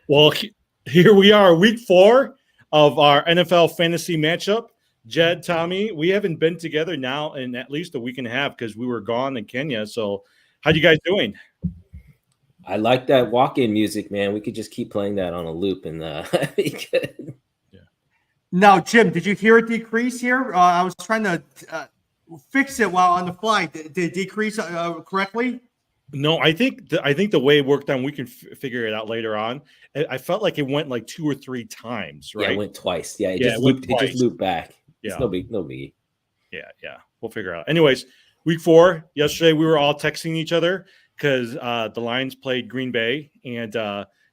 Well, here we are, week 4 of our NFL fantasy matchup. Jed, Tommy, we haven't been together now in at least a week and a half because we were gone in Kenya. So, how you guys doing? I like that walk-in music, man. We could just keep playing that on a loop, and be good. Yeah. Now, Jim, did you hear it decrease here? I was trying to fix it while on the fly. Did it decrease correctly? No, I think the way it worked on, we can figure it out later on. I felt like it went like 2 or 3 times, right? Yeah, it went twice. Yeah, it just looped back. Yeah, it's no biggie. Yeah, we'll figure it out. Anyways, week 4 yesterday, we were all texting each other because the Lions played Green Bay, and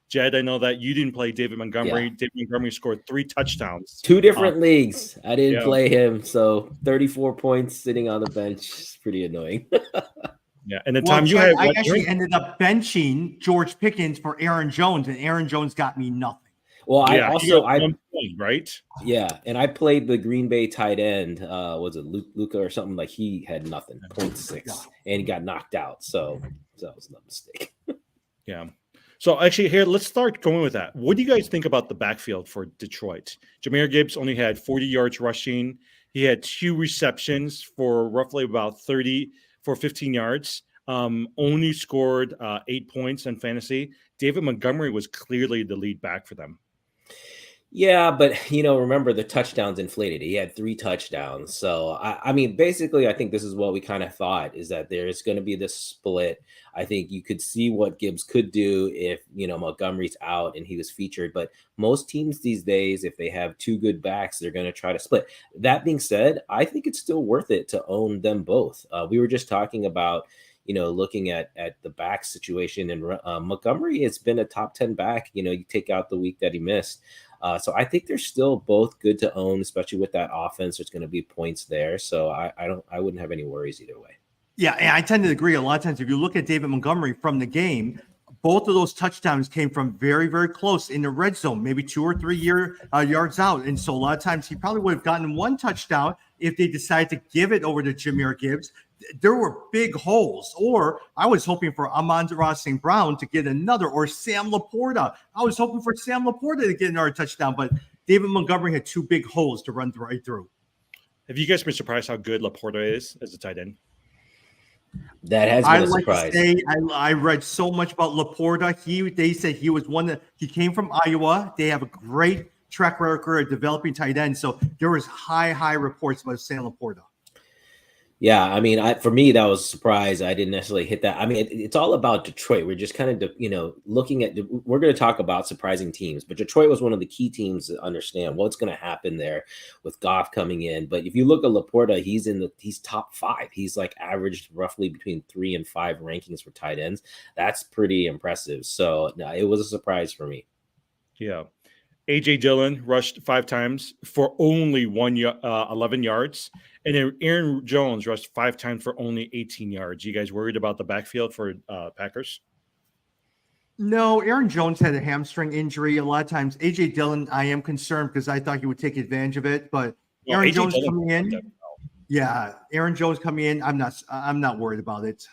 Jed, I know that you didn't play David Montgomery. Yeah. David Montgomery scored 3 touchdowns. 2 different leagues. I didn't play him, so 34 points sitting on the bench is pretty annoying. Yeah, and the time you had, I actually ended up benching George Pickens for Aaron Jones, and Aaron Jones got me nothing. Well, I right? Yeah, and I played the Green Bay tight end. Was it Luca or something? Like he had nothing, 0.6, and he got knocked out. So that was no mistake. Yeah. So actually, here let's start going with that. What do you guys think about the backfield for Detroit? Jahmyr Gibbs only had 40 yards rushing. He had 2 receptions for roughly about 30 for 15 yards. Only scored 8 points in fantasy. David Montgomery was clearly the lead back for them. Yeah, but remember the touchdowns inflated. He had 3 touchdowns. So I mean, basically, I think this is what we kind of thought, is that there's going to be this split. I think you could see what Gibbs could do if Montgomery's out and he was featured. But most teams these days, if they have 2 good backs, they're going to try to split. That being said, I think it's still worth it to own them both. We were just talking about looking at the back situation, and Montgomery has been a top 10 back. You take out the week that he missed. So I think they're still both good to own, especially with that offense. There's going to be points there. So I wouldn't have any worries either way. Yeah, and I tend to agree. A lot of times, if you look at David Montgomery from the game, both of those touchdowns came from very, very close in the red zone, maybe 2 or 3 yards out. And so a lot of times he probably would have gotten 1 touchdown if they decided to give it over to Jahmyr Gibbs. There were big holes, or I was hoping for Amon-Ra St. Brown to get another, or Sam Laporta. I was hoping for Sam Laporta to get another touchdown, but David Montgomery had 2 big holes to run right through. Have you guys been surprised how good Laporta is as a tight end? That has been a surprise. I read so much about Laporta. They said he was one that he came from Iowa. They have a great track record of developing tight ends. So there was high reports about Sam Laporta. Yeah, I mean, for me, that was a surprise. I didn't necessarily hit that. I mean, it's all about Detroit. We're just kind of, looking at, we're going to talk about surprising teams, but Detroit was one of the key teams to understand what's going to happen there with Goff coming in. But if you look at Laporta, he's top 5. He's like averaged roughly between 3 and 5 rankings for tight ends. That's pretty impressive. So no, it was a surprise for me. Yeah. A.J. Dillon rushed 5 times for only 11 yards. And then Aaron Jones rushed 5 times for only 18 yards. You guys worried about the backfield for Packers? No, Aaron Jones had a hamstring injury. A lot of times, A.J. Dillon, I am concerned because I thought he would take advantage of it. But Aaron Jones coming in, Aaron Jones coming in, I'm not worried about it.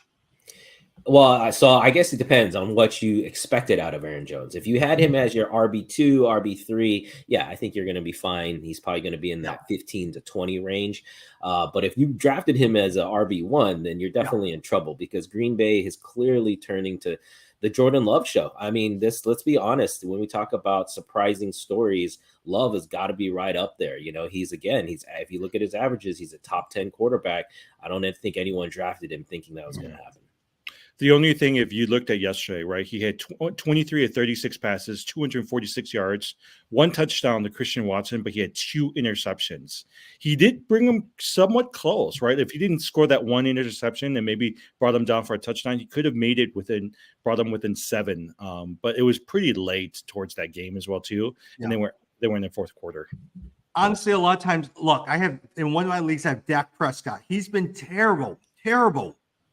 Well, so I guess it depends on what you expected out of Aaron Jones. If you had him as your RB2, RB3, yeah, I think you're going to be fine. He's probably going to be in that 15 to 20 range. But if you drafted him as a RB1, then you're definitely in trouble, because Green Bay is clearly turning to the Jordan Love show. I mean, let's be honest, when we talk about surprising stories, Love has got to be right up there. If you look at his averages, he's a top 10 quarterback. I don't think anyone drafted him thinking that was going to happen. The only thing, if you looked at yesterday, right, he had 23 of 36 passes, 246 yards, 1 touchdown to Christian Watson, but he had 2 interceptions. He did bring him somewhat close, right? If he didn't score that 1 interception and maybe brought him down for a touchdown, he could have made it brought him within 7. But it was pretty late towards that game as well, too. Yeah. And they were in the 4th quarter. Honestly, a lot of times, look, I have in one of my leagues, I have Dak Prescott. He's been terrible.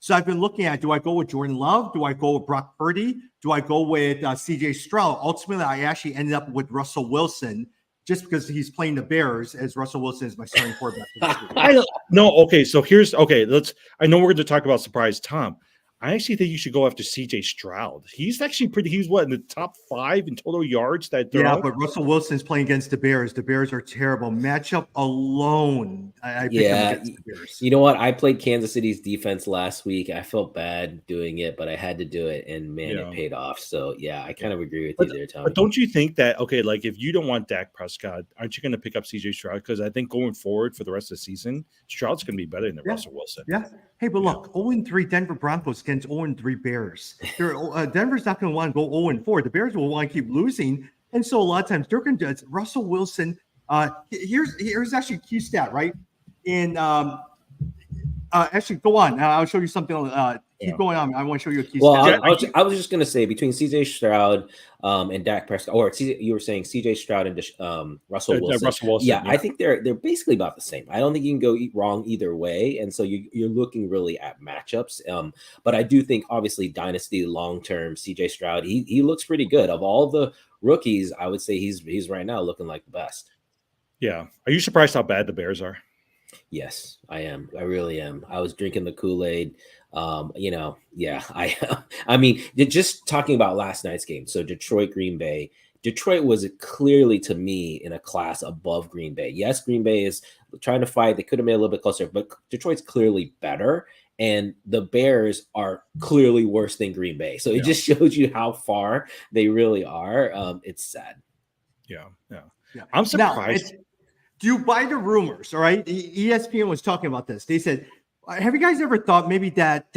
So I've been looking at, do I go with Jordan Love? Do I go with Brock Purdy? Do I go with C.J. Stroud? Ultimately, I actually ended up with Russell Wilson just because he's playing the Bears, as Russell Wilson is my starting quarterback. I know we're going to talk about surprise, Tom. I actually think you should go after CJ Stroud. He's actually pretty. He's what, in the top 5 in total yards that they're Yeah, on? but Russell Wilson's playing against the Bears. The Bears are terrible. Matchup alone, I picked them Yeah, against the Bears. you know what? I played Kansas City's defense last week. I felt bad doing it, but I had to do it, and man, Yeah. it paid off. So yeah, I kind of agree with But, you there, Tommy. but don't you think that, okay, like if you don't want Dak Prescott, aren't you going to pick up CJ Stroud? Because I think going forward for the rest of the season, Stroud's going to be better than Yeah. Russell Wilson. Yeah. Hey, but look, 0-3 Denver Broncos against 0-3 Bears. Denver's not going to want to go 0-4. The Bears will want to keep losing. And so a lot of times they're going to Russell Wilson. Here's actually a key stat, right? And actually, go on. I'll show you something. Keep going on. I want to show you a key Well, stat. I was just going to say between CJ Stroud and Dak Prescott, or you were saying CJ Stroud and Russell Wilson. Russell Wilson. Yeah, I think they're basically about the same. I don't think you can go wrong either way, and so you're looking really at matchups. But I do think obviously dynasty long term CJ Stroud, he looks pretty good. Of all the rookies, I would say he's right now looking like the best. Yeah. Are you surprised how bad the Bears are? Yes, I am. I really am. I was drinking the Kool-Aid. Yeah, I mean, just talking about last night's game. So Detroit, Green Bay. Detroit was clearly to me in a class above Green Bay. Yes, Green Bay is trying to fight. They could have made it a little bit closer, but Detroit's clearly better. And the Bears are clearly worse than Green Bay. So it just shows you how far they really are. It's sad. Yeah. Yeah. I'm surprised. Do you buy the rumors? All right. ESPN was talking about this. They said, have you guys ever thought maybe that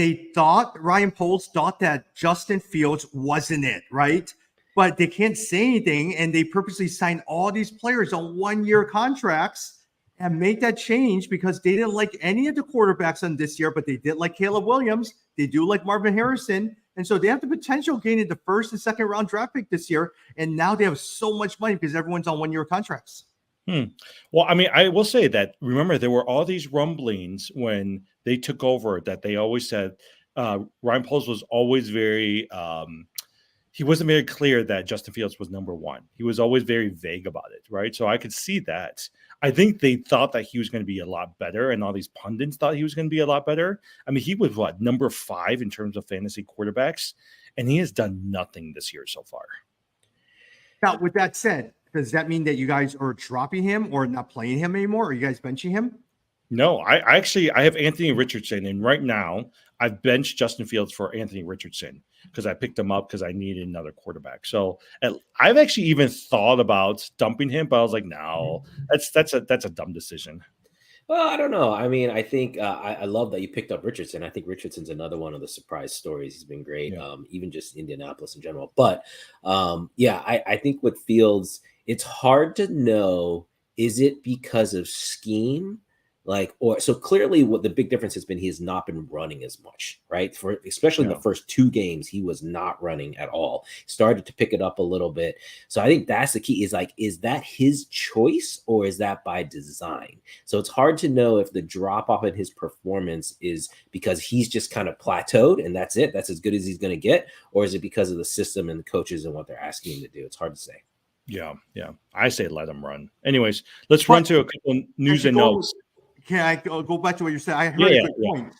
Ryan Poles thought that Justin Fields wasn't it, right? But they can't say anything, and they purposely signed all these players on 1-year contracts and make that change because they didn't like any of the quarterbacks on this year, but they did like Caleb Williams. They do like Marvin Harrison. And so they have the potential of gaining the 1st and 2nd round draft pick this year. And now they have so much money because everyone's on 1-year contracts. Well, I mean, I will say that, remember, there were all these rumblings when they took over that they always said Ryan Poles was always very he wasn't very clear that Justin Fields was number 1. He was always very vague about it, right? So I could see that. I think they thought that he was going to be a lot better, and all these pundits thought he was going to be a lot better. I mean, he was number 5 in terms of fantasy quarterbacks, and he has done nothing this year so far. Now, with that said, does that mean that you guys are dropping him or not playing him anymore? Are you guys benching him? No, I have Anthony Richardson, and right now I've benched Justin Fields for Anthony Richardson because I picked him up because I needed another quarterback. So I've actually even thought about dumping him, but I was like, no, that's a dumb decision. Well, I don't know. I mean, I think I love that you picked up Richardson. I think Richardson's another one of the surprise stories. He's been great, even just Indianapolis in general. But I think with Fields, it's hard to know, is it because of scheme? So clearly what the big difference has been, he has not been running as much, right? Especially in the first 2 games, he was not running at all. Started to pick it up a little bit. So I think that's the key, is that his choice or is that by design? So it's hard to know if the drop off in his performance is because he's just kind of plateaued and that's it. That's as good as he's going to get. Or is it because of the system and the coaches and what they're asking him to do? It's hard to say. Yeah. I say let him run. Anyways, let's run to a couple news and notes. Can I go back to what you said? I heard a good point.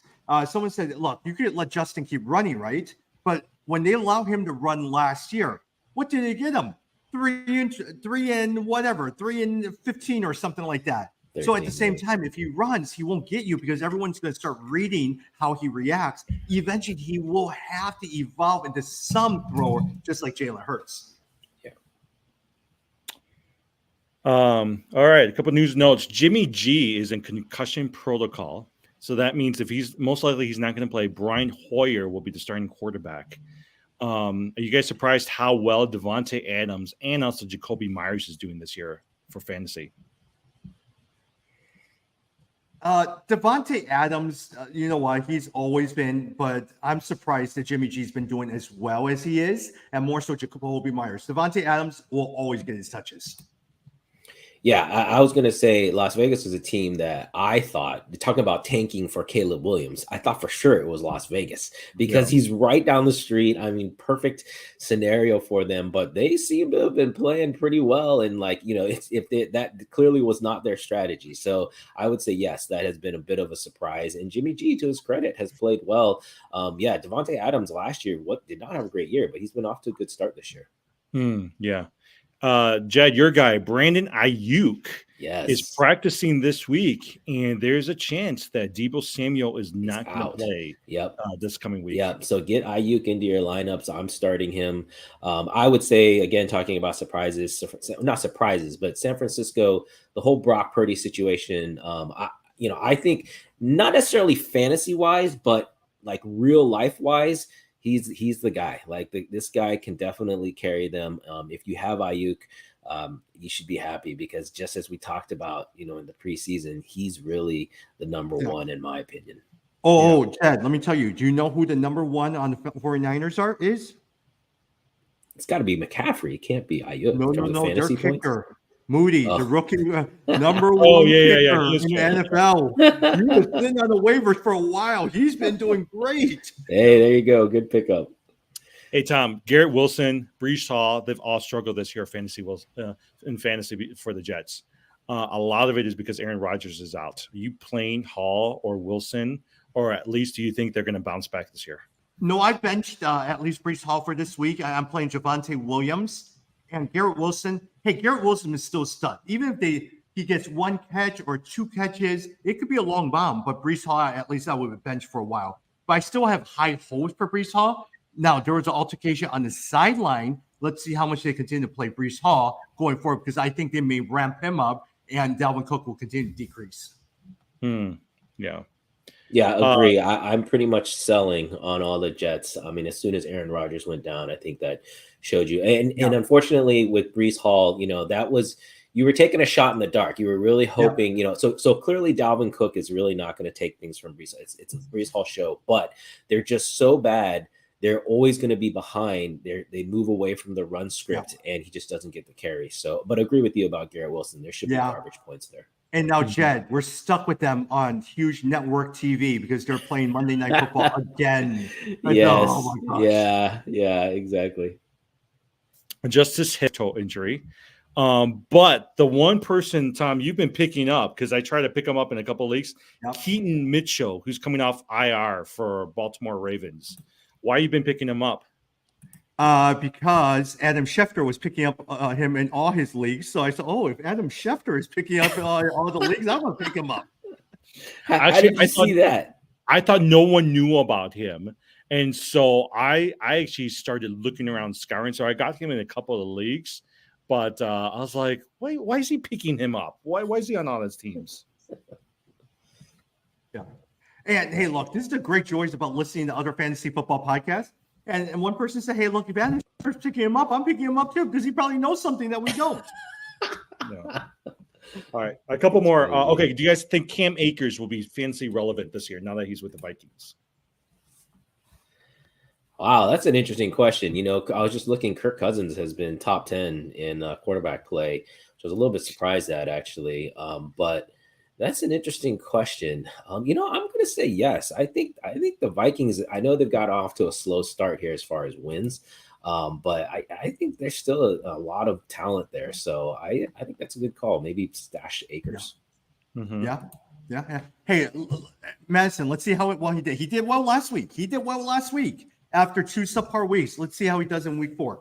Someone said, look, you could let Justin keep running, right? But when they allowed him to run last year, what did they get him? 3 and 15 or something like that. 13, so at the same time, if he runs, he won't get you because everyone's going to start reading how he reacts. Eventually, he will have to evolve into some thrower, just like Jalen Hurts. All right, a couple of news notes. Jimmy G is in concussion protocol, so that means if he's most likely he's not going to play. Brian Hoyer will be the starting quarterback. Are you guys surprised how well Devontae Adams and also Jacoby Myers is doing this year for fantasy? Devontae Adams, you know what? He's always been, but I'm surprised that Jimmy G's been doing as well as he is, and more so Jacoby Myers. Devontae Adams will always get his touches. Yeah, I was gonna say Las Vegas was a team that I thought, talking about tanking for Caleb Williams, I thought for sure it was Las Vegas Yeah. because he's right down the street. I mean, perfect scenario for them, but they seem to have been playing pretty well. And like, it's that clearly was not their strategy. So I would say yes, that has been a bit of a surprise. And Jimmy G, to his credit, has played well. Yeah, Devontae Adams last year did not have a great year, but he's been off to a good start this year. Yeah. Jed, your guy, Brandon Ayuk, is Yes. practicing this week, and there's a chance that Deebo Samuel is not going to out. play Yep. this coming week. Yep. So get Ayuk into your lineups. I'm starting him. I would say, again, talking about surprises, not surprises, but San Francisco, the whole Brock Purdy situation. I think not necessarily fantasy wise, but like real life wise, he's the guy. Like this guy can definitely carry them. If you have Ayuk, you should be happy because just as we talked about, in the preseason, he's really the number one in my opinion. Oh, Chad, let me tell you. Do you know who the number one on the 49ers is? It's got to be McCaffrey. It can't be Ayuk. No. Their Fantasy points. kicker, Moody, the rookie number Oh, one yeah. kicker He is in the good. NFL. He was been on the waivers for a while. He's been doing great. Hey, there you go. Good pickup. Hey, Tom, Garrett Wilson, Brees Hall, they've all struggled this year in fantasy for the Jets. A lot of it is because Aaron Rodgers is out. Are you playing Hall or Wilson, or at least do you think they're going to bounce back this year? No, I benched at least Brees Hall for this week. I'm playing Javonte Williams and Garrett Wilson. Hey, Garrett Wilson is still a stud. Even if he gets one catch or two catches, it could be a long bomb. But Brees Hall, at least I would have benched for a while. But I still have high hopes for Brees Hall. Now, there was an altercation on the sideline. Let's see how much they continue to play Brees Hall going forward because I think they may ramp him up and Dalvin Cook will continue to decrease. Yeah. Yeah, agree. I'm pretty much selling on all the Jets. I mean, as soon as Aaron Rodgers went down, I think that showed you. And unfortunately, with Brees Hall, that was you were taking a shot in the dark. You were really hoping, So clearly, Dalvin Cook is really not going to take things from Brees. It's a Brees Hall show, but they're just so bad. They're always going to be behind. They move away from the run script, and he just doesn't get the carry. So, but agree with you about Garrett Wilson. There should be garbage points there. And now, Jed, we're stuck with them on huge network TV because they're playing Monday Night Football again. Yes. Oh my gosh. Yeah, exactly. Just this hip toe injury. But the one person, Tom, you've been picking up, because I try to pick him up in a couple of leagues, Keaton Mitchell, who's coming off IR for Baltimore Ravens. Why you been picking him up? Because Adam Schefter was picking up him in all his leagues. So I said, if Adam Schefter is picking up all the leagues, I'm going to pick him up. How did you see that? I thought no one knew about him. And so I actually started looking around scouring. So I got him in a couple of leagues. But I was like, wait, why is he picking him up? Why is he on all his teams? Yeah. And hey, look, this is the great joys about listening to other fantasy football podcasts. And one person said, hey, look, if Adam's picking him up, I'm picking him up too, because he probably knows something that we don't. Yeah. All right. A couple more. Okay. Do you guys think Cam Akers will be fantasy relevant this year now that he's with the Vikings? Wow, that's an interesting question. I was just looking. Kirk Cousins has been top 10 in quarterback play, which I was a little bit surprised at, actually. But that's an interesting question. I'm going to say yes. I think the Vikings, I know they've got off to a slow start here as far as wins, but I think there's still a lot of talent there. So I think that's a good call. Maybe stash Akers. Yeah. Mm-hmm. Yeah. Hey, Madison, let's see how well he did. He did well last week. After 2 subpar weeks. Let's see how he does in week 4.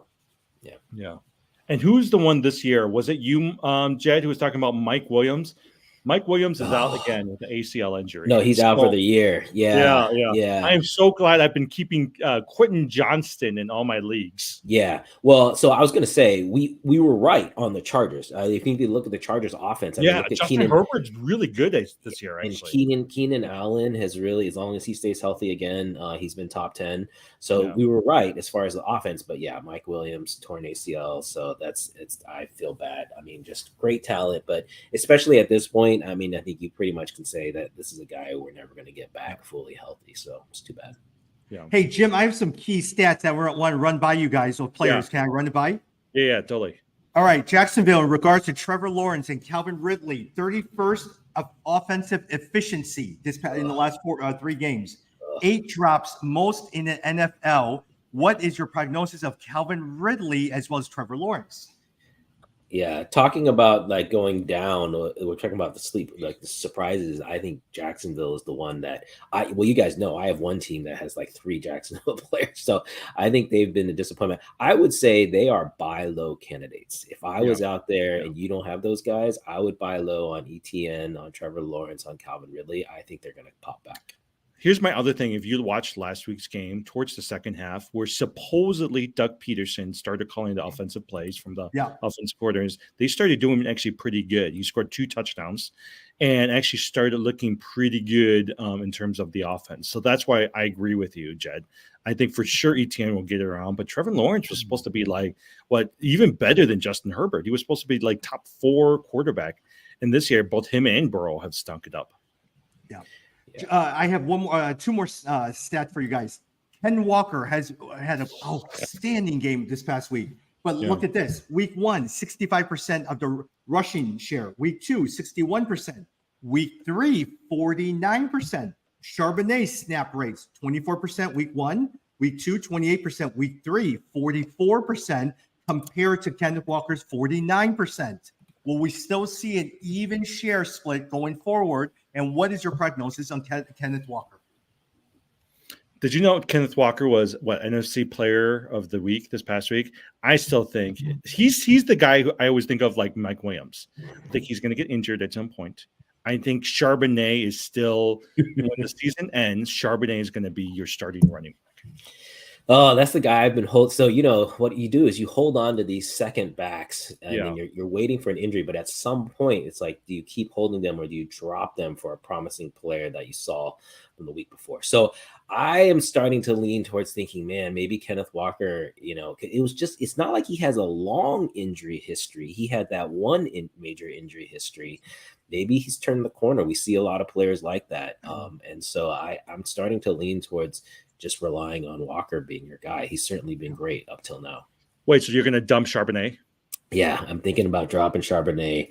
Yeah. And who's the one this year? Was it you, Jed, who was talking about Mike Williams? Mike Williams is out again with the ACL injury. No, he's out for the year. Yeah. I am so glad I've been keeping Quentin Johnston in all my leagues. Yeah. Well, so I was going to say we were right on the Chargers. I think you look at the Chargers offense. Look at Justin Herbert's really good this year. Actually, and Keenan Allen has really, as long as he stays healthy again, he's been top 10. So we were right as far as the offense. But yeah, Mike Williams torn ACL. So I feel bad. I mean, just great talent, but especially at this point. I mean, I think you pretty much can say that this is a guy we're never going to get back fully healthy. So it's too bad. Yeah. Hey, Jim, I have some key stats that we want to run by you guys or players. Yeah. Can I run it by? Yeah, totally. All right, Jacksonville, in regards to Trevor Lawrence and Calvin Ridley, 31st of offensive efficiency in the last 3 games. 8 drops, most in the NFL. What is your prognosis of Calvin Ridley as well as Trevor Lawrence? Yeah, talking about like going down, we're talking about the surprises. I think Jacksonville is the one that you guys know, I have one team that has like 3 Jacksonville players. So I think they've been a disappointment. I would say they are buy low candidates. If I was out there and you don't have those guys, I would buy low on ETN, on Trevor Lawrence, on Calvin Ridley. I think they're going to pop back. Here's my other thing. If you watched last week's game towards the second half, where supposedly Doug Peterson started calling the offensive plays from the offensive coordinators, they started doing actually pretty good. He scored 2 touchdowns and actually started looking pretty good in terms of the offense. So that's why I agree with you, Jed. I think for sure ETN will get it around, but Trevor Lawrence was supposed to be like even better than Justin Herbert. He was supposed to be like top 4 quarterback. And this year, both him and Burrow have stunk it up. Yeah. I have 2 more stats for you guys. Ken Walker has had an outstanding game this past week. But look at this. Week 1, 65% of the rushing share. Week 2, 61%. Week 3, 49%. Charbonnet snap rates, 24% week 1. Week 2, 28%. Week 3, 44%, compared to Kenneth Walker's 49%. Will we still see an even share split going forward? And what is your prognosis on Kenneth Walker? Did you know Kenneth Walker was NFC Player of the Week this past week? I still think he's the guy who I always think of like Mike Williams. I think he's going to get injured at some point. I think Charbonnet is still, when the season ends, Charbonnet is going to be your starting running back. Oh, that's the guy I've been holding. So, what you do is you hold on to these second backs and then you're waiting for an injury. But at some point, it's like, do you keep holding them or do you drop them for a promising player that you saw from the week before? So I am starting to lean towards thinking, man, maybe Kenneth Walker, it's not like he has a long injury history. He had that one major injury history. Maybe he's turned the corner. We see a lot of players like that. And so I'm starting to lean towards just relying on Walker being your guy. He's certainly been great up till now. Wait, so you're going to dump Charbonnet? Yeah, I'm thinking about dropping Charbonnet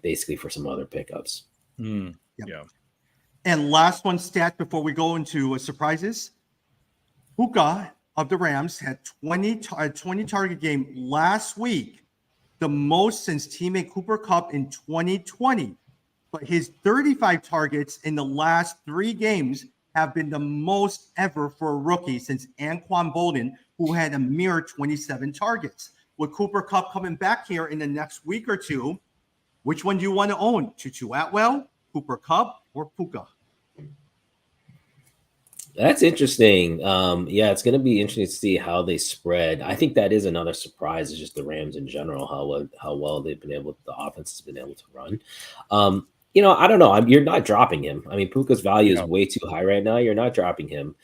basically for some other pickups. Yeah. And last one stat before we go into surprises. Puka of the Rams had 20 target game last week, the most since teammate Cooper Kupp in 2020. But his 35 targets in the last 3 games have been the most ever for a rookie since Anquan Bolden, who had a mere 27 targets. With Cooper Kupp coming back here in the next week or 2, which one do you want to own? Tutu Atwell, Cooper Kupp, or Puka? That's interesting. It's going to be interesting to see how they spread. I think that is another surprise, is just the Rams in general, how well the offense has been able to run. I don't know. You're not dropping him. I mean, Puka's value is way too high right now. You're not dropping him.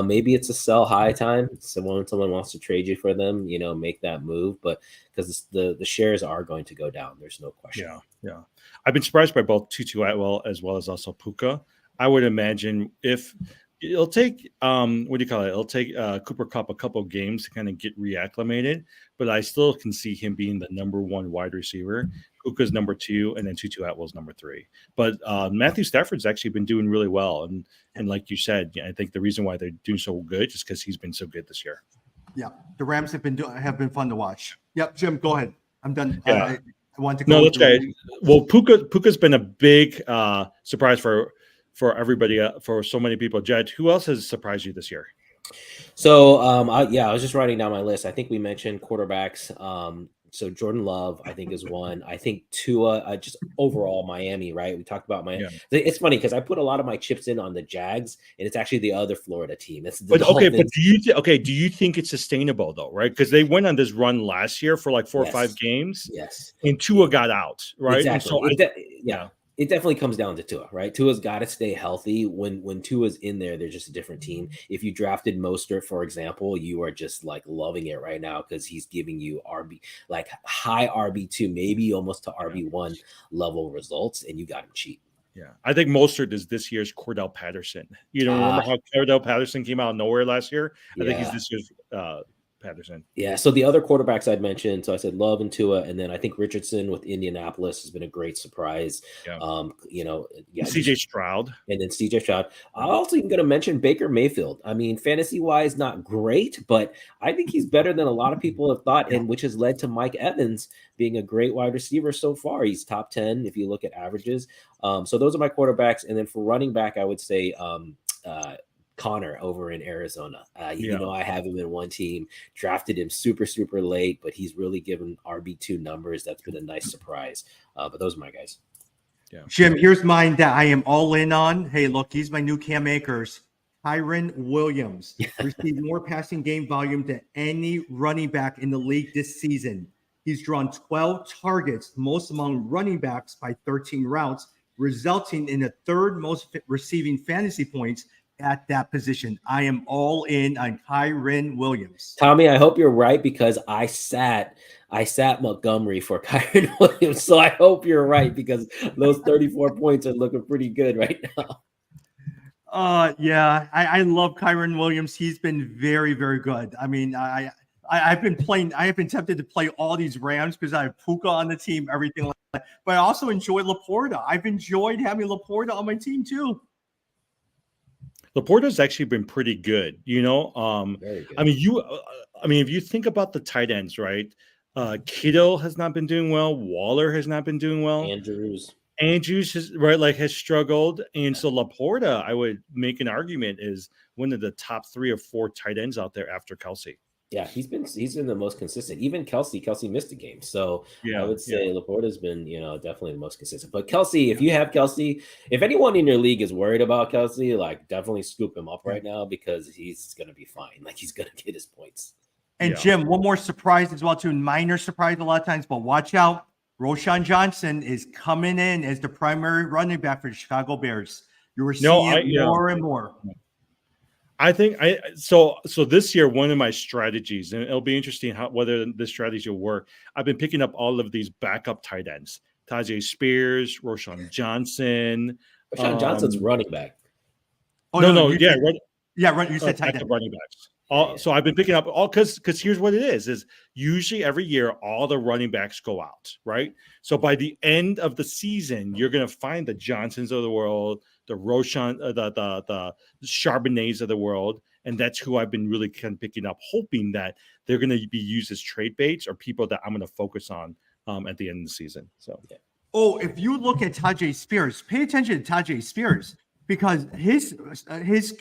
Maybe it's a sell high time. Someone wants to trade you for them, make that move. But because the shares are going to go down, there's no question. Yeah. I've been surprised by both Tutu Atwell as well as also Puka. I would imagine if it'll take it'll take Cooper Kupp a couple of games to kind of get reacclimated, but I still can see him being the number 1 wide receiver. Puka's number 2, and then Tutu Atwell's number 3. But Matthew Stafford's actually been doing really well, and like you said, I think the reason why they're doing so good is because he's been so good this year. Yeah, the Rams have been fun to watch. Yep, Jim, go ahead. I'm done. Yeah. I want to go. No, that's right. Well, Puka's been a big surprise for everybody, for so many people. Jed, who else has surprised you this year? So, I was just writing down my list. I think we mentioned quarterbacks. So Jordan Love, I think, is one. I think Tua, just overall Miami, right? We talked about Miami. Yeah. It's funny because I put a lot of my chips in on the Jags, and it's actually the other Florida team. But do you think it's sustainable though, right? Because they went on this run last year for like 4 or 5 games. Yes. And Tua got out, right? Exactly. And so it definitely comes down to Tua, right? Tua's got to stay healthy. When Tua's in there, they're just a different team. If you drafted Mostert, for example, you are just like loving it right now because he's giving you high RB2, maybe almost to RB1 level results, and you got him cheap. Yeah, I think Mostert is this year's Cordell Patterson. Remember how Cordell Patterson came out of nowhere last year? I think he's this year's Patterson. Yeah, so the other quarterbacks I'd mentioned, so I said Love and Tua, and then I think Richardson with Indianapolis has been a great surprise. Yeah. Yeah, CJ Stroud. and then CJ Stroud. I'm also even going to mention Baker Mayfield. I mean, fantasy wise, not great, but I think he's better than a lot of people have thought, and which has led to Mike Evans being a great wide receiver so far. He's top 10 if you look at averages. So those are my quarterbacks, and then for running back, I would say Connor over in Arizona. You know, I have him in one team, drafted him super, super late, but he's really given RB2 numbers. That's been a nice surprise. But those are my guys. Yeah. Jim, here's mine that I am all in on. Hey, look, he's my new Cam Akers. Kyren Williams received more passing game volume than any running back in the league this season. He's drawn 12 targets, most among running backs by 13 routes, resulting in the third most receiving fantasy points at that position. I am all in on Kyren Williams. Tommy, I hope you're right because I sat Montgomery for Kyren Williams. So I hope you're right because those 34 points are looking pretty good right now. Yeah, I love Kyren Williams. He's been very, very good. I mean, I've been tempted to play all these Rams because I have Puka on the team, everything like that. But I also enjoy Laporta. I've enjoyed having Laporta on my team too. Laporta's actually been pretty good, you know. Very good. I mean, if you think about the tight ends, right? Kittle has not been doing well. Waller has not been doing well. Andrews has struggled, and so Laporta, I would make an argument, is one of the top 3 or 4 tight ends out there after Kelsey. Yeah, he's been the most consistent. Even Kelsey missed a game. So I would say Laporta's been, definitely the most consistent. But Kelsey, if you have Kelsey, if anyone in your league is worried about Kelsey, like definitely scoop him up right now because he's going to be fine. Like he's going to get his points. And Jim, one more surprise as well too. Minor surprise a lot of times, but watch out. Roshan Johnson is coming in as the primary running back for the Chicago Bears. You're seeing more and more. I think so this year, one of my strategies, and it'll be interesting whether this strategy will work. I've been picking up all of these backup tight ends: Tajay Spears, Roshan Johnson. Roshan Johnson's running back. Oh, you said tight end. Running backs. So I've been picking up all because here's what it is usually every year all the running backs go out, right? So by the end of the season, you're going to find the Johnsons of the world, the Roshan, the Charbonnets of the world, and that's who I've been really kind of picking up, hoping that they're going to be used as trade baits or people that I'm going to focus on at the end of the season. So, if you look at Tajay Spears, pay attention to Tajay Spears because his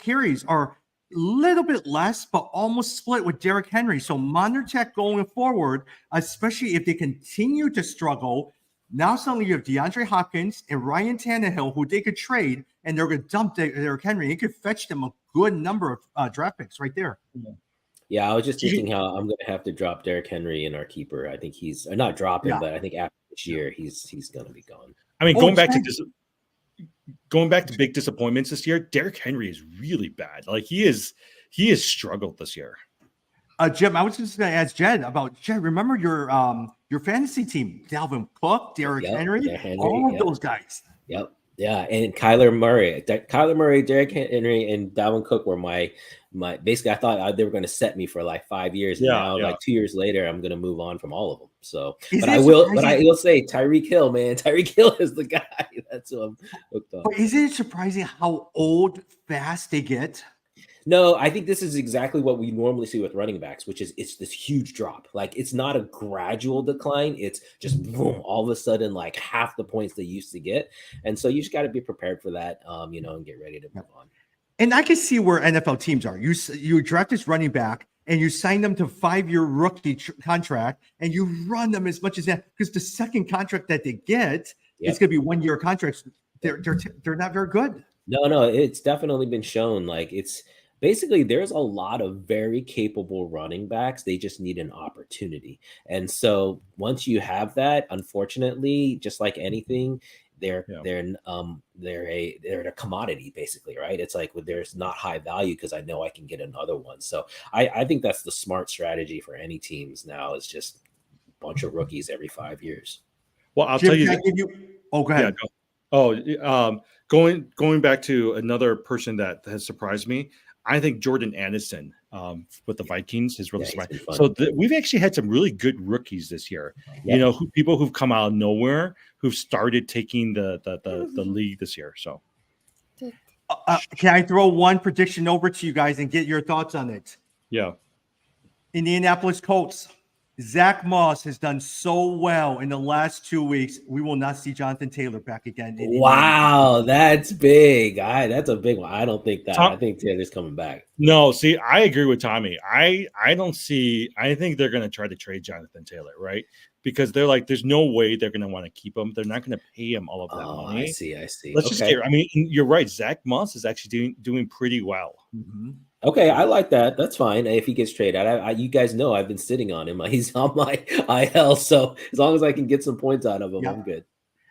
carries are little bit less, but almost split with Derrick Henry. So monitor going forward, especially if they continue to struggle. Now suddenly you have DeAndre Hopkins and Ryan Tannehill, who they could trade, and they're going to dump Derrick Henry. It could fetch them a good number of draft picks right there. Yeah, I was just thinking how I'm going to have to drop Derrick Henry in our keeper. I think he's not dropping, but I think after this year he's going to be gone. I mean, going back to big disappointments this year, Derrick Henry is really bad. Like he has struggled this year. Jim, I was just going to ask Jed about Remember your fantasy team: Dalvin Cook, Derrick Henry, all of those guys. Yep. Yeah, and Kyler Murray, Derrick Henry, and Dalvin Cook were my basically. I thought they were going to set me for like 5 years. And now, like 2 years later, I'm going to move on from all of them. So, but I will say Tyreek Hill, man. Tyreek Hill is the guy. That's who I'm hooked on. But isn't it surprising how fast they get? No, I think this is exactly what we normally see with running backs, which is it's this huge drop. Like it's not a gradual decline. It's just boom, all of a sudden, like half the points they used to get. And so you just got to be prepared for that, and get ready to move on. And I can see where NFL teams are. You draft this running back and you sign them to 5-year rookie contract and you run them as much as that because the second contract that they get is going to be 1-year contracts. They're not very good. No, it's definitely been shown. Like it's basically there's a lot of very capable running backs. They just need an opportunity. And so once you have that, unfortunately, just like anything, they're a commodity basically, right? It's like there's not high value because I know I can get another one. So I think that's the smart strategy for any teams now is just a bunch of rookies every 5 years. Well, I'll tell you. Go ahead. Going back to another person that has surprised me. I think Jordan Anderson with the Vikings is really Yeah, he's smart. been fun. So we've actually had some really good rookies this year. Yeah. You know, people who've come out of nowhere who've started taking the league this year. So Can I throw one prediction over to you guys and get your thoughts on it? yeah. Indianapolis Colts. Zach Moss has done so well in the last 2 weeks. We will not see Jonathan Taylor back again. Wow, that's big. That's a big one. I don't think that. Tom- I think Taylor's coming back. No, see, I agree with Tommy. I don't see. I think they're going to try to trade Jonathan Taylor, right? Because they're like, there's no way they're going to want to keep him. They're not going to pay him all of that money. I see. Let's just get. I mean, you're right. Zach Moss is actually doing pretty well. Mm-hmm. Okay, I like that. That's fine. If he gets traded, you guys know I've been sitting on him. He's on my IL, so as long as I can get some points out of him, I'm good.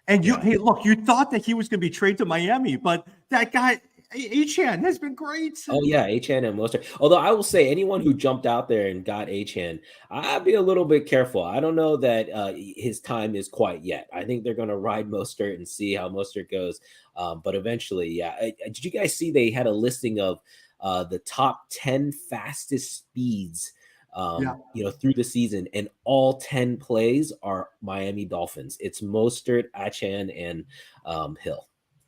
And hey, look, you thought that he was going to be traded to Miami, but that guy Achane has been great. Oh yeah, Achane and Mostert. Although I will say, anyone who jumped out there and got Achane, I'd be a little bit careful. I don't know that his time is quite yet. I think they're going to ride Mostert and see how Mostert goes. But eventually, yeah. Did you guys see they had a listing of the top 10 fastest speeds through the season, and all 10 plays are Miami Dolphins. It's Mostert, Achane, and Hill.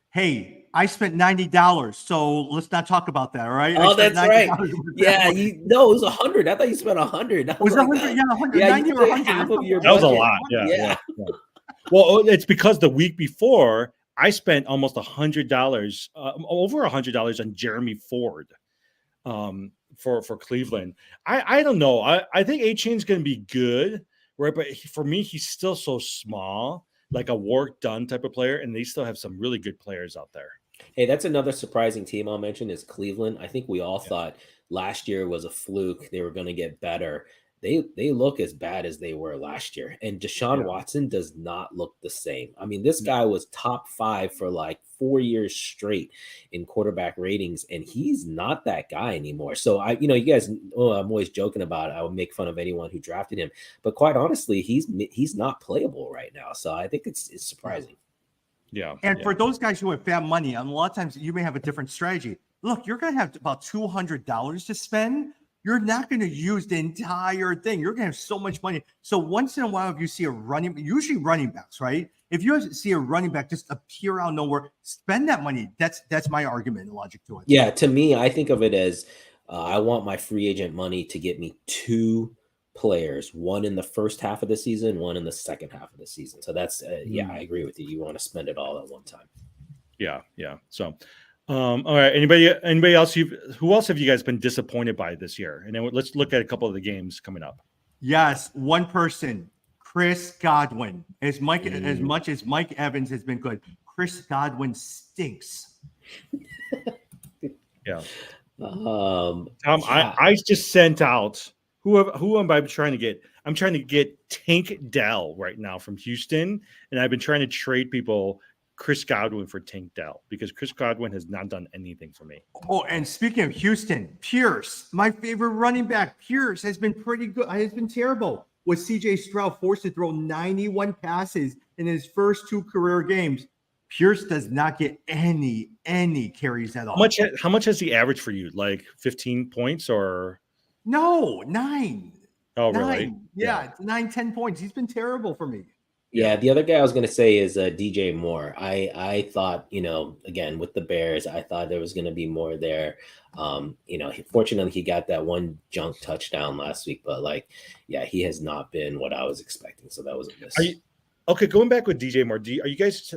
Hey, I spent $90, so let's not talk about that, all right? Oh, that's right. Yeah, it was 100. I thought you spent 100. Was it 100? Yeah, 100. Yeah, 90 you or took 100. half of your That was a budget. lot. Yeah. Well, it's because the week before I spent almost $100, over $100 on Jeremy Ford. For Cleveland. I don't know. I think Achane's going to be good, right? But for me, he's still so small, like a work done type of player, and they still have some really good players out there. Hey, that's another surprising team I'll mention is Cleveland. I think we all thought last year was a fluke. They were going to get better. They look as bad as they were last year. And Deshaun Watson does not look the same. I mean, this guy was top 5 for like 4 years straight in quarterback ratings, and he's not that guy anymore. So you guys, I'm always joking about it. I would make fun of anyone who drafted him, but quite honestly, he's not playable right now. So I think it's surprising. Yeah. And for those guys who have fat money, and a lot of times you may have a different strategy. Look, you're going to have about $200 to spend. You're not going to use the entire thing. You're going to have so much money. So once in a while, if you see usually running backs, right? If you see a running back just appear out of nowhere, spend that money. That's my argument and logic to it. Yeah, to me, I think of it as I want my free agent money to get me 2 players, one in the first half of the season, one in the second half of the season. So that's I agree with you. You want to spend it all at one time. Yeah. So all right. Anybody else? Who else have you guys been disappointed by this year? And then let's look at a couple of the games coming up. Yes, one person, Chris Godwin. As much as Mike Evans has been good, Chris Godwin stinks. Yeah. Tom, I just sent out who am I trying to get? I'm trying to get Tank Dell right now from Houston, and I've been trying to trade people Chris Godwin for Tank Dell because Chris Godwin has not done anything for me. Oh, and speaking of Houston, Pierce, my favorite running back, Pierce has been pretty good. Has been terrible. With CJ Stroud forced to throw 91 passes in his first 2 career games, Pierce does not get any carries at all. How much has he averaged for you? Like 15 points or? No, 9. Oh, 9. really? Yeah, 9, 10 points. He's been terrible for me. Yeah, the other guy I was going to say is DJ Moore. I thought, again, with the Bears, I thought there was going to be more there. Fortunately, he got that one junk touchdown last week, but he has not been what I was expecting. So that was a miss. Okay, going back with DJ Moore, are you guys,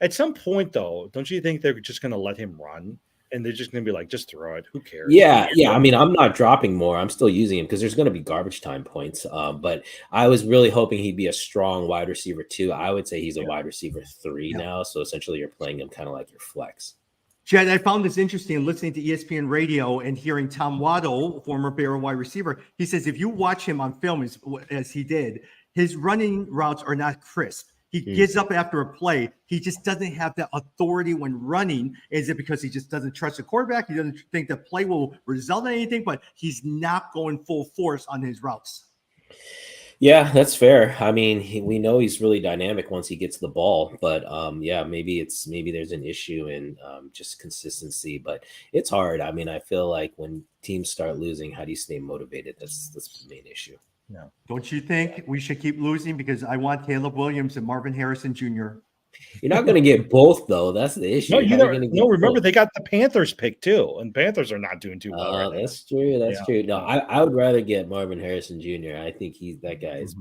at some point, though, don't you think they're just going to let him run? And they're just going to be like, just throw it. Who cares? Yeah. I'm not dropping Moore. I'm still using him because there's going to be garbage time points. But I was really hoping he'd be a strong wide receiver 2. I would say he's a wide receiver 3 now. So essentially you're playing him kind of like your flex. Jed, I found this interesting listening to ESPN radio and hearing Tom Waddle, former Bear wide receiver. He says if you watch him on film as he did, his running routes are not crisp. He gives up after a play. He just doesn't have that authority when running. Is it because he just doesn't trust the quarterback? He doesn't think the play will result in anything, but he's not going full force on his routes. Yeah, that's fair. I mean, we know he's really dynamic once he gets the ball, but yeah, maybe there's an issue in just consistency, but it's hard. I mean, I feel like when teams start losing, how do you stay motivated? That's the main issue. Yeah. Don't you think we should keep losing? Because I want Caleb Williams and Marvin Harrison Jr. You're not going to get both though. That's the issue. No, How you are know, gonna get no. Remember, both? they got the Panthers pick too, and Panthers are not doing too well. Right now. That's true. That's Yeah. true. No, I would rather get Marvin Harrison Jr. I think that guy is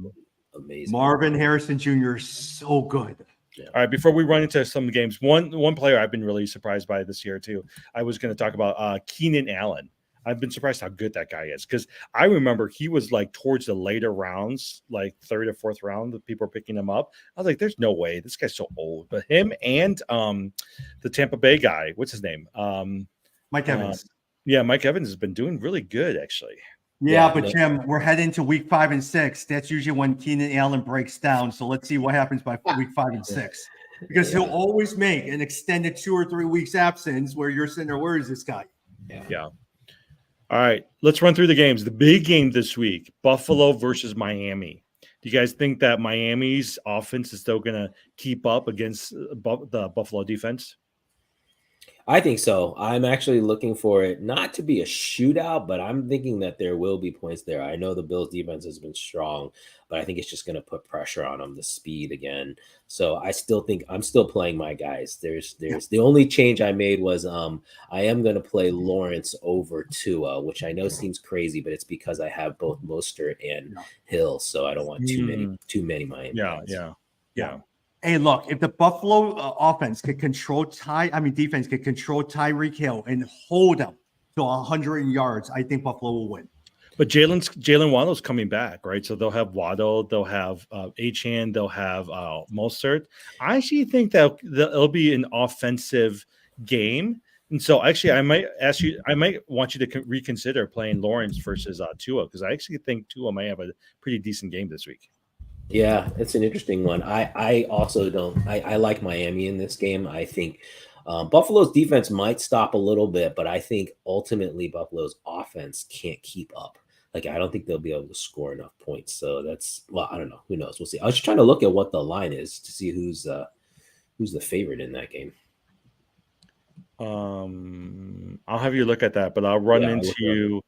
amazing. Marvin Harrison Jr. is so good. All right, before we run into some games, one player I've been really surprised by this year too. I was going to talk about Keenan Allen. I've been surprised how good that guy is, because I remember he was like towards the later rounds, like third or fourth round, that people are picking him up. I was like, "There's no way this guy's so old." But him and the Tampa Bay guy, what's his name? Mike Evans. Yeah, Mike Evans has been doing really good actually. Yeah, but Jim, we're heading to week 5 and 6. That's usually when Keenan Allen breaks down. So let's see what happens by week 5 and 6. Because he'll always make an extended 2 or 3 weeks absence where you're sitting there, where is this guy? Yeah. All right, let's run through the games. The big game this week, Buffalo versus Miami. Do you guys think that Miami's offense is still going to keep up against the Buffalo defense? I think so. I'm actually looking for it not to be a shootout, but I'm thinking that there will be points there. I know the Bills defense has been strong, but I think it's just going to put pressure on them, the speed again. So I still think I'm still playing my guys. There's the only change I made was I am going to play Lawrence over Tua, which I know seems crazy, but it's because I have both Mostert and Hill, so I don't want too many Miami guys. Yeah. Hey, look, if the Buffalo defense could control Tyreek Hill and hold him to 100 yards, I think Buffalo will win. But Jalen Waddle's coming back, right? So they'll have Waddle, they'll have Achane, they'll have Mostert. I actually think that it'll be an offensive game. And so actually I might want you to reconsider playing Lawrence versus Tua, because I actually think Tua might have a pretty decent game this week. Yeah, it's an interesting one. I also don't. I like Miami in this game. I think Buffalo's defense might stop a little bit, but I think ultimately Buffalo's offense can't keep up. Like, I don't think they'll be able to score enough points. So I don't know. Who knows? We'll see. I was just trying to look at what the line is to see who's the favorite in that game. I'll have you look at that, but I'll run into.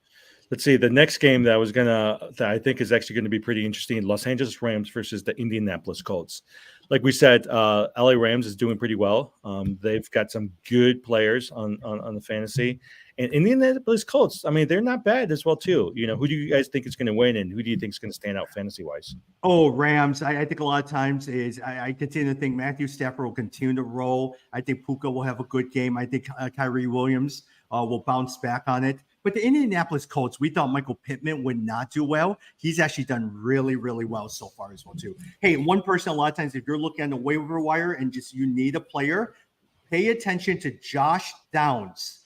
Let's see, the next game that I think is actually going to be pretty interesting, Los Angeles Rams versus the Indianapolis Colts. Like we said, LA Rams is doing pretty well. They've got some good players on the fantasy. And Indianapolis Colts, I mean, they're not bad as well, too. You know, who do you guys think is going to win, and who do you think is going to stand out fantasy-wise? Oh, Rams. I think a lot of times I continue to think Matthew Stafford will continue to roll. I think Puka will have a good game. I think Kyrie Williams will bounce back on it. But the Indianapolis Colts, we thought Michael Pittman would not do well. He's actually done really, really well so far as well, too. Hey, one person, a lot of times, if you're looking on the waiver wire and just you need a player, pay attention to Josh Downs,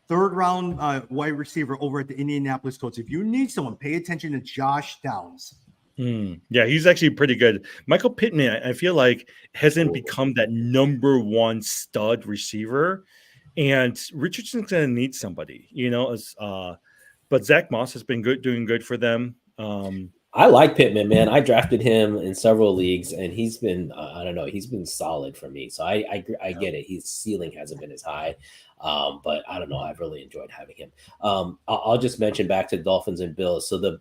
third-round wide receiver over at the Indianapolis Colts. If you need someone, pay attention to Josh Downs. Yeah, he's actually pretty good. Michael Pittman, I feel like, hasn't become that number one stud receiver. And Richardson's going to need somebody, you know. But Zach Moss has been doing good for them. I like Pittman, man. I drafted him in several leagues, and he's been I don't know, he's been solid for me. So I get it. His ceiling hasn't been as high, but I don't know. I've really enjoyed having him. I'll just mention back to Dolphins and Bills. So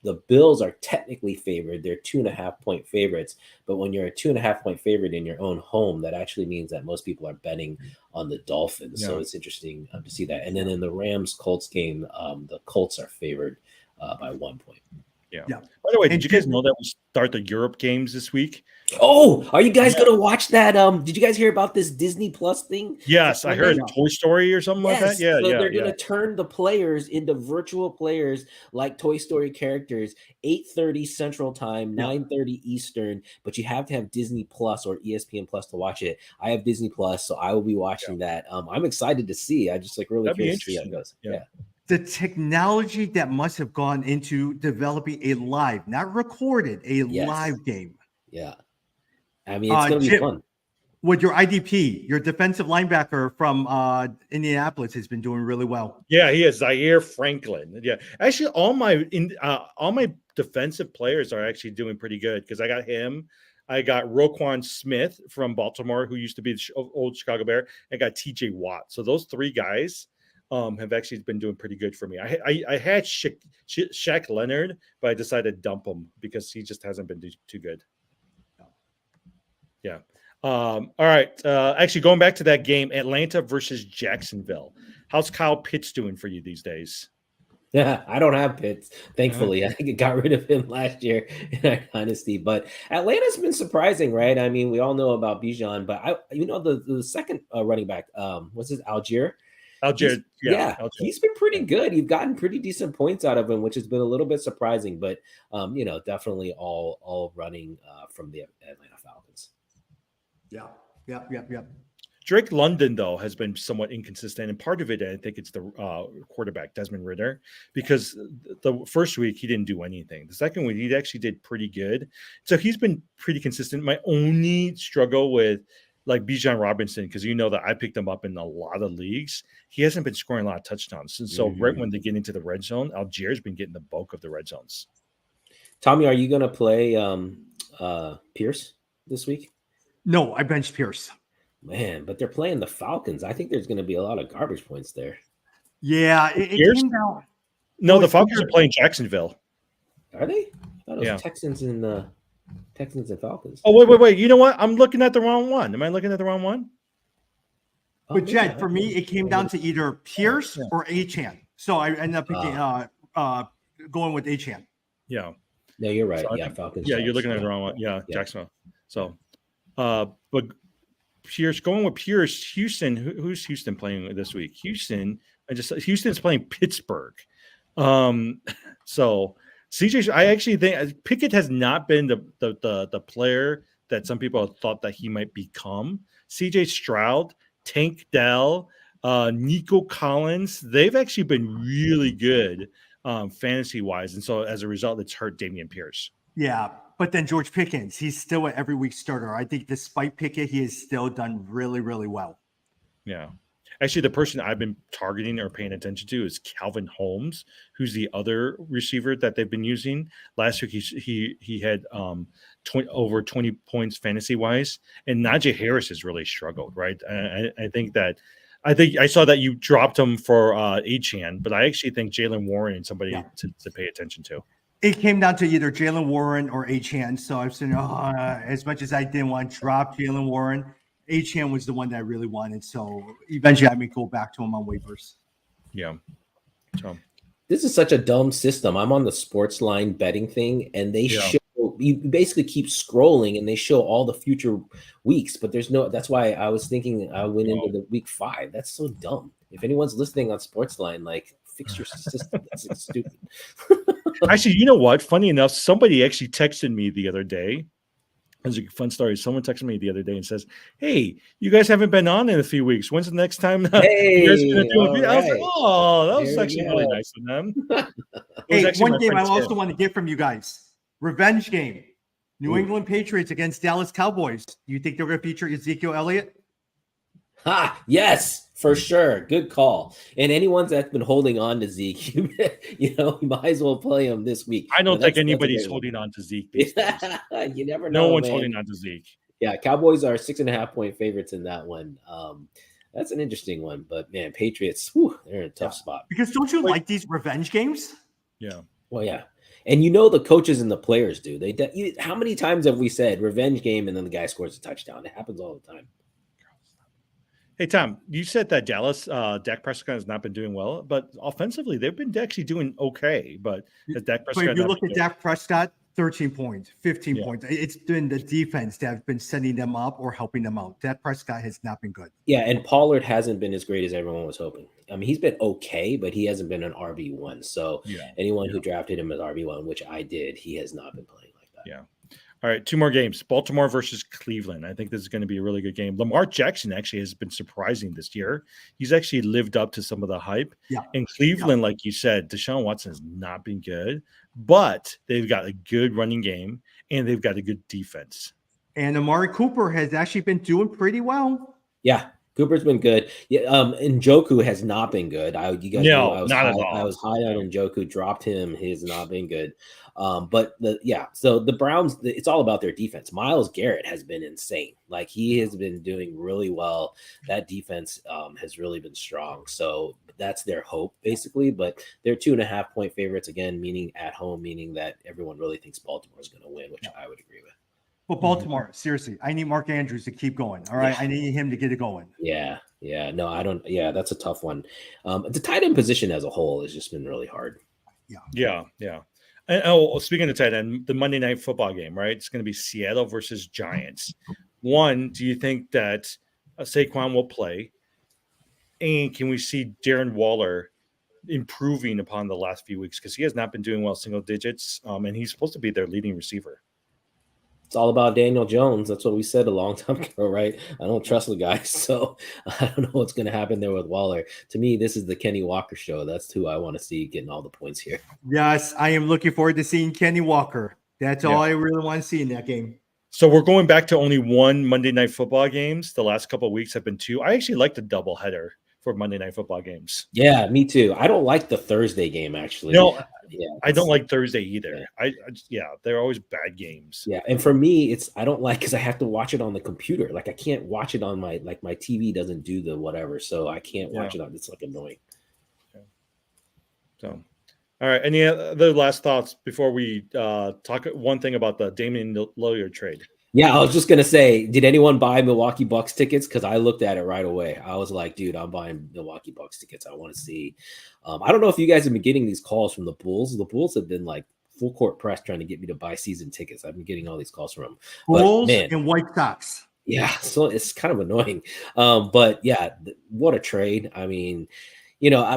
the Bills are technically favored. They're 2.5-point favorites. But when you're a 2.5-point favorite in your own home, that actually means that most people are betting on the Dolphins. Yeah. So it's interesting to see that. And then in the Rams-Colts game, the Colts are favored by 1 point. Yeah. By the way, did you guys know that we start the Europe games this week? Oh, are you guys going to watch that? Did you guys hear about this Disney Plus thing? Yes, I heard Toy Story or something like that. Yeah, so they're going to turn the players into virtual players like Toy Story characters, 8:30 Central Time, 9:30 Eastern, but you have to have Disney Plus or ESPN Plus to watch it. I have Disney Plus, so I will be watching that. I'm excited to see. I just really curious to see how it goes. Yeah. The technology that must have gone into developing a live, not recorded, live game. Yeah. I mean, it's going to be fun. With your IDP, your defensive linebacker from Indianapolis has been doing really well. Yeah, he is Zaire Franklin. Yeah, actually, all my defensive players are actually doing pretty good because I got him. I got Roquan Smith from Baltimore, who used to be the old Chicago Bear. I got TJ Watt. So those three guys have actually been doing pretty good for me. I had Shaq Leonard, but I decided to dump him because he just hasn't been too good. Yeah. All right. Actually, going back to that game, Atlanta versus Jacksonville. How's Kyle Pitts doing for you these days? Yeah, I don't have Pitts. Thankfully, I think I got rid of him last year in our dynasty. But Atlanta's been surprising, right? I mean, we all know about Bijan, but the second running back, what's his Algier? Algier, he's been pretty good. You've gotten pretty decent points out of him, which has been a little bit surprising. But definitely all running from the Atlanta Falcons. Yeah. Drake London, though, has been somewhat inconsistent. And part of it, I think it's the quarterback, Desmond Ridder, because the first week he didn't do anything. The second week, he actually did pretty good. So he's been pretty consistent. My only struggle with like Bijan Robinson, because you know that I picked him up in a lot of leagues, he hasn't been scoring a lot of touchdowns. And so right when they get into the red zone, Algier's been getting the bulk of the red zones. Tommy, are you going to play Pierce this week? No, I benched Pierce. Man, but they're playing the Falcons. I think there's going to be a lot of garbage points there. Yeah, it came down. No, the Falcons are playing Jacksonville. Are they? I thought it was Texans and Falcons. Oh, wait. You know what? I'm looking at the wrong one. Am I looking at the wrong one? But Jed, for me, it came down to either Pierce or Achane. So I ended up picking, going with Achane. Yeah. No, you're right. Falcons. Yeah, you're looking at the wrong one. Yeah, Jacksonville. So, but Pierce, going with Pierce, Houston. Who's Houston playing this week? Houston's playing Pittsburgh. So CJ, I actually think Pickett has not been the player that some people have thought that he might become. CJ Stroud, Tank Dell, Nico Collins, they've actually been really good fantasy wise, and so as a result, it's hurt Dameon Pierce. Yeah. But then George Pickens, he's still an every week starter. I think despite Pickett, he has still done really, really well. Yeah. Actually, the person I've been targeting or paying attention to is Calvin Holmes, who's the other receiver that they've been using. Last week, he had over 20 points fantasy wise, and Najee Harris has really struggled, right? I think I saw that you dropped him for Achane, but I actually think Jalen Warren and somebody to pay attention to. It came down to either Jalen Warren or Achane. So I've said, as much as I didn't want to drop Jalen Warren, Achane was the one that I really wanted. So eventually I may go back to him on waivers. Yeah. So this is such a dumb system. I'm on the sports line betting thing, and they show you basically keep scrolling and they show all the future weeks, but that's why I was thinking I went into the week 5. That's so dumb. If anyone's listening on Sportsline, like fix your system. That's stupid. Actually, you know what? Funny enough, somebody actually texted me the other day. It was a fun story. Someone texted me the other day and says, "Hey, you guys haven't been on in a few weeks. When's the next time you guys going to do a video?" I was like, "Oh, that was actually really nice of them." Hey, one game I also want to get from you guys. Revenge game. New England Patriots against Dallas Cowboys. Do you think they're going to feature Ezekiel Elliott? Yes, for sure. Good call. And anyone that's been holding on to Zeke, you might as well play him this week. I don't think anybody's holding on to Zeke these days. You never know. No one's holding on to Zeke. Yeah, Cowboys are 6.5-point favorites in that one. That's an interesting one, but man, Patriots, they're in a tough spot. Because don't you like these revenge games? Yeah. Well, yeah. And the coaches and the players do. How many times have we said revenge game and then the guy scores a touchdown? It happens all the time. Hey, Tom, you said that Dallas, Dak Prescott has not been doing well, but offensively, they've been actually doing okay. But Dak Prescott, if you look at Dak Prescott, 13 points, 15 points. It's been the defense that have been setting them up or helping them out. Dak Prescott has not been good. Yeah, and Pollard hasn't been as great as everyone was hoping. I mean, he's been okay, but he hasn't been an RB1. So anyone who drafted him as RB1, which I did, he has not been playing like that. Yeah. All right, 2 more games. Baltimore versus Cleveland. I think this is going to be a really good game. Lamar Jackson actually has been surprising this year. He's actually lived up to some of the hype. Yeah. And Cleveland, like you said, Deshaun Watson has not been good, but they've got a good running game and they've got a good defense. And Amari Cooper has actually been doing pretty well. Yeah. Cooper's been good. Yeah, Njoku has not been good. You guys know No, not at I all. was high on Njoku, dropped him. He has not been good. But so the Browns, it's all about their defense. Myles Garrett has been insane. Like he has been doing really well. That defense has really been strong. So that's their hope, basically. But they're 2.5-point favorites again, meaning at home, meaning that everyone really thinks Baltimore is going to win, which I would agree with. But Baltimore, seriously, I need Mark Andrews to keep going. All right. Yeah. I need him to get it going. Yeah. No, I don't. Yeah, that's a tough one. The tight end position as a whole has just been really hard. Yeah. And speaking of tight end, the Monday Night Football game, right? It's going to be Seattle versus Giants. One, do you think that Saquon will play? And can we see Darren Waller improving upon the last few weeks? Because he has not been doing well single digits, and he's supposed to be their leading receiver. It's all about Daniel Jones. That's what we said a long time ago, right? I don't trust the guy, so I don't know what's going to happen there with Waller. To me, this is the Kenny Walker show. That's who I want to see getting all the points here. Yes, I am looking forward to seeing Kenny Walker. That's all I really want to see in that game. So we're going back to only one Monday Night Football games. The last couple of weeks have been two. I actually like the doubleheader for Monday Night Football games. Yeah, me too. I don't like the Thursday game, actually. No, yeah, I don't like Thursday either. They're always bad games. Yeah, and for me, I don't like because I have to watch it on the computer. Like I can't watch it on my TV doesn't do the whatever, so I can't watch it on. It's like annoying. So, all right. Any other last thoughts before we talk one thing about the Damian Lillard trade? Yeah, I was just gonna say, did anyone buy Milwaukee Bucks tickets? Because I looked at it right away. I was like, dude, I'm buying Milwaukee Bucks tickets. I want to see. I don't know if you guys have been getting these calls from the Bulls. The Bulls have been like full court press trying to get me to buy season tickets. I've been getting all these calls from them. Bulls and White Sox. Yeah, so it's kind of annoying. But yeah, what a trade. I mean,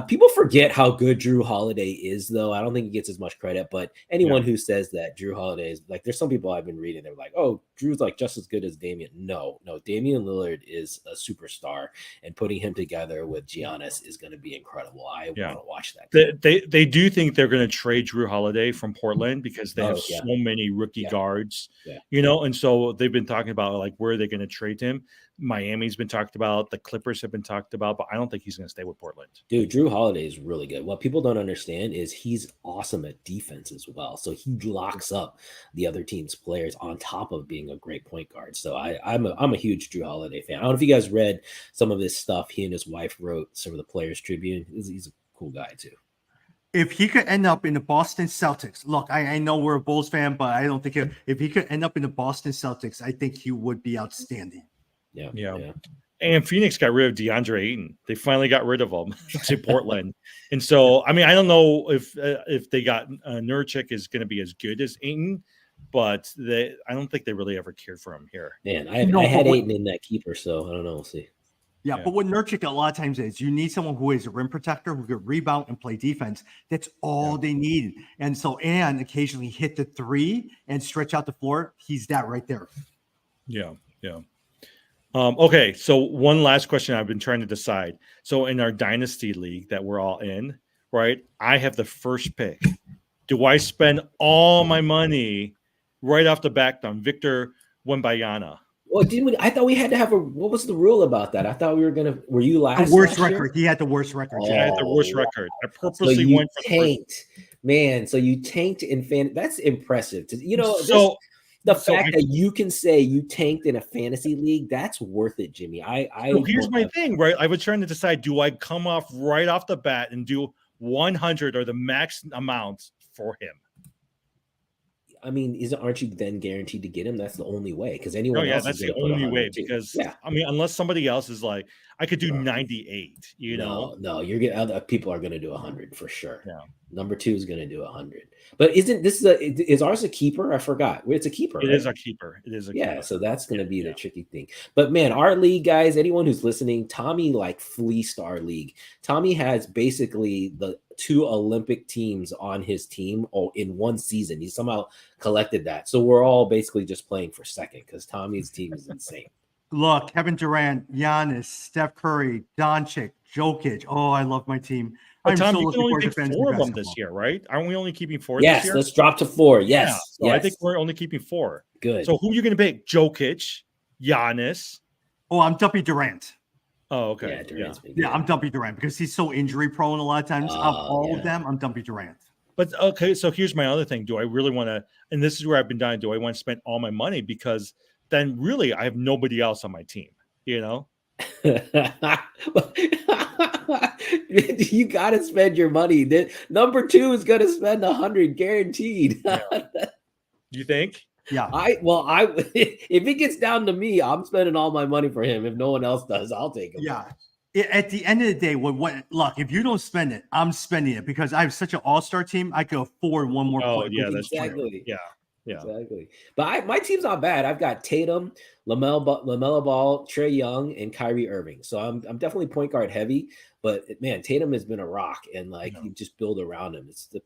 people forget how good Drew Holiday is, though. I don't think he gets as much credit, but anyone who says that Drew Holiday is like, there's some people I've been reading, they're like, oh, Drew's like just as good as Damian. No, Damian Lillard is a superstar, and putting him together with Giannis is going to be incredible. I want to watch that. They do think they're going to trade Drew Holiday from Portland because they have so many rookie guards, and so they've been talking about like where are they going to trade him. Miami's been talked about, the Clippers have been talked about, but I don't think he's going to stay with Portland. Dude, Drew Holiday is really good. What people don't understand is he's awesome at defense as well. So he locks up the other team's players on top of being a great point guard. So I'm a huge Drew Holiday fan. I don't know if you guys read some of this stuff he and his wife wrote, some of the Players Tribune. He's a cool guy too. If he could end up in the Boston Celtics, look, I know we're a Bulls fan, but I don't think if he could end up in the Boston Celtics, I think he would be outstanding. Yeah. And Phoenix got rid of DeAndre Ayton. They finally got rid of him to Portland. And so, I mean, I don't know if they got Nurkic is going to be as good as Ayton, but I don't think they really ever cared for him here. Man, I had Ayton in that keeper, so I don't know. We'll see. Yeah, but what Nurkic a lot of times is you need someone who is a rim protector who could rebound and play defense. That's all they need. And so, and occasionally hit the three and stretch out the floor. He's that right there. Yeah. Okay, so one last question I've been trying to decide. So in our dynasty league that we're all in, right? I have the first pick. Do I spend all my money right off the bat on Victor Wembanyama? Well, I thought we had to have what was the rule about that? I thought we were going to, were you last? The worst last record. Year? He had the worst record. I had the worst record. I purposely went for tanked. Man, so you tanked in fan. That's impressive. The fact that you can say you tanked in a fantasy league, that's worth it, Jimmy. Here's my thing, right? I was trying to decide, do I come off right off the bat and do 100 or the max amount for him? I mean, aren't you then guaranteed to get him? That's the only way, because anyone else that's the only way. Because I mean, unless somebody else is like, I could do 98. No, you're getting other people are going to do 100 for sure. Yeah. Number 2 is going to do 100. But is ours a keeper? I forgot. It's a keeper. It is a keeper. It is a keeper. Yeah, so that's going to be the tricky thing. But man, our league, guys, anyone who's listening, Tommy like fleeced our league. Tommy has basically the 2 Olympic teams on his team in one season. He somehow collected that. So we're all basically just playing for second because Tommy's team is insane. Look, Kevin Durant, Giannis, Steph Curry, Doncic, Jokic. Oh, I love my team. But Tom, you can only pick 4 of them this year, right? Aren't we only keeping 4 this year? Yes, let's drop to 4. Yes. Yeah, so I think we're only keeping 4. Good. So who are you going to pick? Jokic, Giannis? Oh, I'm Duppy Durant. Oh, okay. Yeah, Durant's been Yeah, good. I'm dumping Durant because he's so injury prone a lot of times. Of all Yeah. of them, I'm dumping Durant. But okay, so here's my other thing. Do I really want to? And this is where I've been dying. Do I want to spend all my money? Because then really I have nobody else on my team. You know? You got to spend your money. Number 2 is going to spend 100 guaranteed. You think? Yeah. If it gets down to me, I'm spending all my money for him. If no one else does, I'll take him. Yeah. At the end of the day, look, if you don't spend it, I'm spending it because I have such an all-star team. I could afford one more Oh, player. yeah, that's true. Exactly. Yeah. Yeah. Exactly. But my team's not bad. I've got Tatum, LaMelo Ball, Trae Young, and Kyrie Irving. So I'm definitely point guard heavy. But man, Tatum has been a rock, and like you just build around him. It's a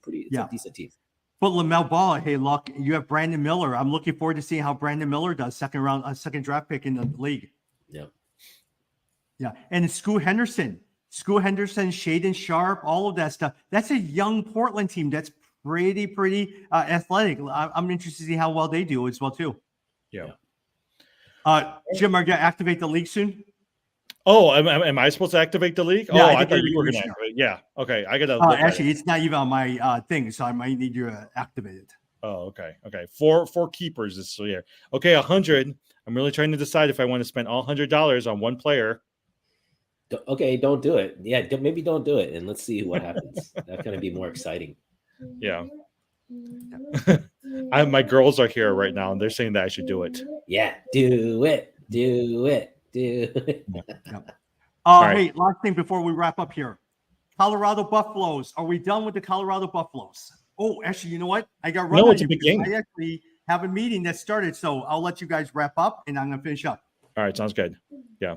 decent team. But LaMelo Ball, hey, look, you have Brandon Miller. I'm looking forward to seeing how Brandon Miller does. Second draft pick in the league. Yeah. Yeah. And Scoot Henderson, Shaden Sharp, all of that stuff. That's a young Portland team that's pretty athletic. I'm interested to see how well they do as well, too. Yeah. Jim, are you going to activate the league soon? Oh, am I supposed to activate the league? Yeah, oh, I I think thought you were you're going to sure. activate. Yeah. Okay. I got to Actually, it's not even on my thing, so I might need you to activate it. Oh, okay. Okay. Four keepers this year. Okay, 100. I'm really trying to decide if I want to spend all $100 on one player. Okay, don't do it. Yeah, maybe don't do it, and let's see what happens. That's going to be more exciting. Yeah. My girls are here right now, and they're saying that I should do it. Yeah, do it. right. Hey, last thing before we wrap up here. Colorado Buffaloes. Are we done with the Colorado Buffaloes? Oh, actually, you know what? I got run. No, on it's a you big because game. I actually have a meeting that started, so I'll let you guys wrap up, and I'm going to finish up. All right, sounds good. Yeah.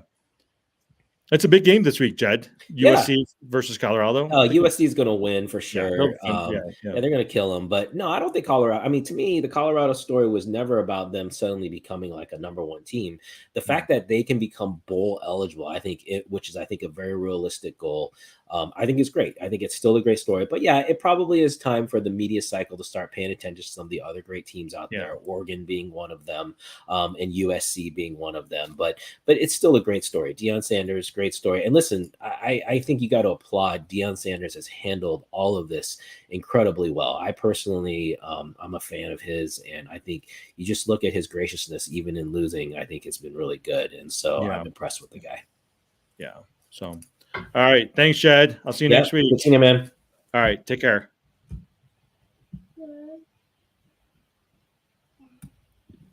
It's a big game this week, Jed. USC versus Colorado. USC is going to win for sure. Yeah, they're going to kill them. But no, I don't think Colorado. I mean, to me, the Colorado story was never about them suddenly becoming like a number 1 team. The fact that they can become bowl eligible, which is a very realistic goal. I think it's great. I think it's still a great story. But yeah, it probably is time for the media cycle to start paying attention to some of the other great teams out there. Oregon being one of them, and USC being one of them. But it's still a great story. Deion Sanders, great story. And listen, I think you got to applaud Deion Sanders has handled all of this incredibly well. I personally, I'm a fan of his, and I think you just look at his graciousness, even in losing. I think it's been really good, and so I'm impressed with the guy. Yeah. So, all right. Thanks, Jed. I'll see you next week. Good seeing you, man. All right. Take care.